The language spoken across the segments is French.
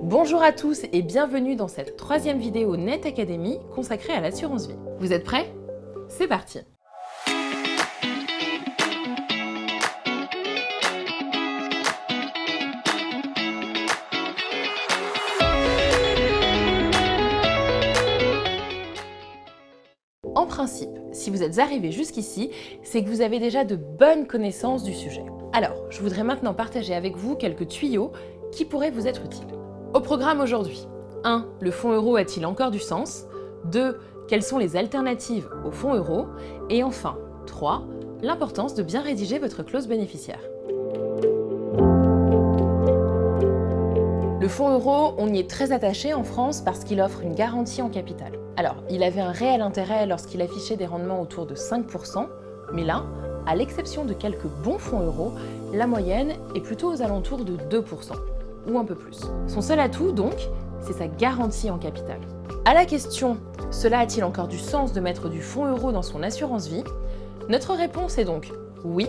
Bonjour à tous et bienvenue dans cette troisième vidéo Net Academy consacrée à l'assurance vie. Vous êtes prêts? C'est parti! En principe, si vous êtes arrivé jusqu'ici, c'est que vous avez déjà de bonnes connaissances du sujet. Alors, je voudrais maintenant partager avec vous quelques tuyaux qui pourraient vous être utiles. Au programme aujourd'hui, 1. Le fonds euro a-t-il encore du sens? 2. Quelles sont les alternatives au fonds euro? Et enfin, 3. L'importance de bien rédiger votre clause bénéficiaire. Le fonds euro, on y est très attaché en France parce qu'il offre une garantie en capital. Alors, il avait un réel intérêt lorsqu'il affichait des rendements autour de 5%, mais là, à l'exception de quelques bons fonds euro, la moyenne est plutôt aux alentours de 2%, ou un peu plus. Son seul atout, donc, c'est sa garantie en capital. À la question « Cela a-t-il encore du sens de mettre du fonds euro dans son assurance vie ?» notre réponse est donc oui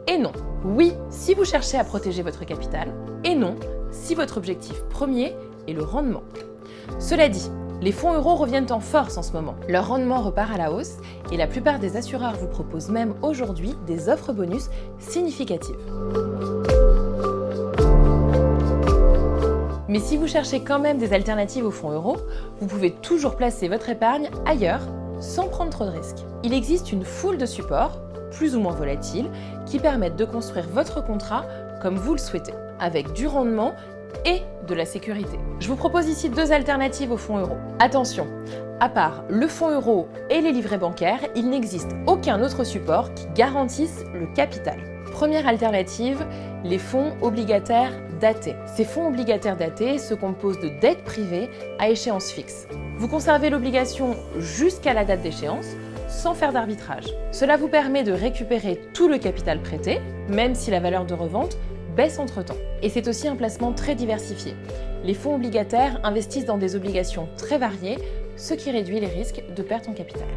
et non. Oui, si vous cherchez à protéger votre capital, et non, si votre objectif premier est le rendement. Cela dit, les fonds euros reviennent en force en ce moment. Leur rendement repart à la hausse et la plupart des assureurs vous proposent même aujourd'hui des offres bonus significatives. Mais si vous cherchez quand même des alternatives aux fonds euros, vous pouvez toujours placer votre épargne ailleurs sans prendre trop de risques. Il existe une foule de supports, plus ou moins volatiles, qui permettent de construire votre contrat comme vous le souhaitez, avec du rendement et de la sécurité. Je vous propose ici deux alternatives au fonds euro. Attention, à part le fonds euro et les livrets bancaires, il n'existe aucun autre support qui garantisse le capital. Première alternative, les fonds obligataires datés. Ces fonds obligataires datés se composent de dettes privées à échéance fixe. Vous conservez l'obligation jusqu'à la date d'échéance, sans faire d'arbitrage. Cela vous permet de récupérer tout le capital prêté, même si la valeur de revente baisse entre-temps. Et c'est aussi un placement très diversifié. Les fonds obligataires investissent dans des obligations très variées, ce qui réduit les risques de perte en capital.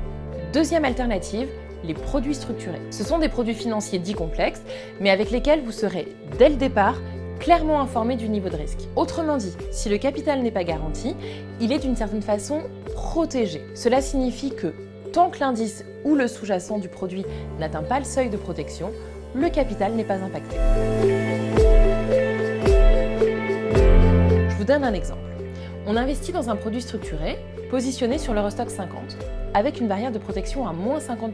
Deuxième alternative, les produits structurés. Ce sont des produits financiers dits complexes, mais avec lesquels vous serez, dès le départ, clairement informé du niveau de risque. Autrement dit, si le capital n'est pas garanti, il est d'une certaine façon protégé. Cela signifie que tant que l'indice ou le sous-jacent du produit n'atteint pas le seuil de protection, le capital n'est pas impacté. Je vous donne un exemple. On investit dans un produit structuré, positionné sur l'Eurostoxx 50, avec une barrière de protection à moins 50%.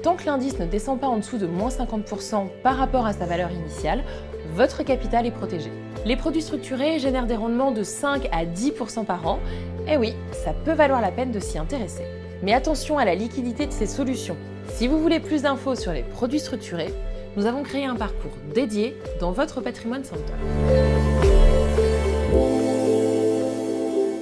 Tant que l'indice ne descend pas en dessous de moins 50% par rapport à sa valeur initiale, votre capital est protégé. Les produits structurés génèrent des rendements de 5 à 10% par an, et oui, ça peut valoir la peine de s'y intéresser. Mais attention à la liquidité de ces solutions. Si vous voulez plus d'infos sur les produits structurés, nous avons créé un parcours dédié dans votre Patrimoine Center.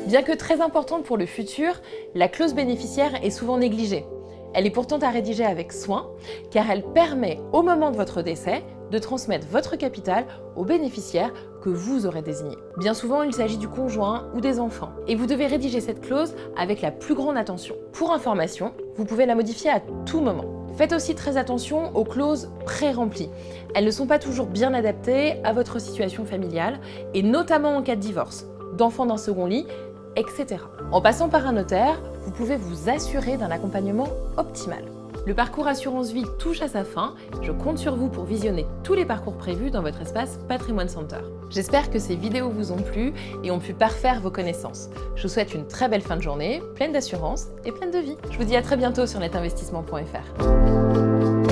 Bien que très importante pour le futur, la clause bénéficiaire est souvent négligée. Elle est pourtant à rédiger avec soin, car elle permet, au moment de votre décès, de transmettre votre capital aux bénéficiaires que vous aurez désignés. Bien souvent, il s'agit du conjoint ou des enfants. Et vous devez rédiger cette clause avec la plus grande attention. Pour information, vous pouvez la modifier à tout moment. Faites aussi très attention aux clauses pré-remplies. Elles ne sont pas toujours bien adaptées à votre situation familiale, et notamment en cas de divorce, d'enfants d'un second lit, etc. En passant par un notaire, vous pouvez vous assurer d'un accompagnement optimal. Le parcours assurance vie touche à sa fin. Je compte sur vous pour visionner tous les parcours prévus dans votre espace Patrimoine Center. J'espère que ces vidéos vous ont plu et ont pu parfaire vos connaissances. Je vous souhaite une très belle fin de journée, pleine d'assurance et pleine de vie. Je vous dis à très bientôt sur netinvestissement.fr.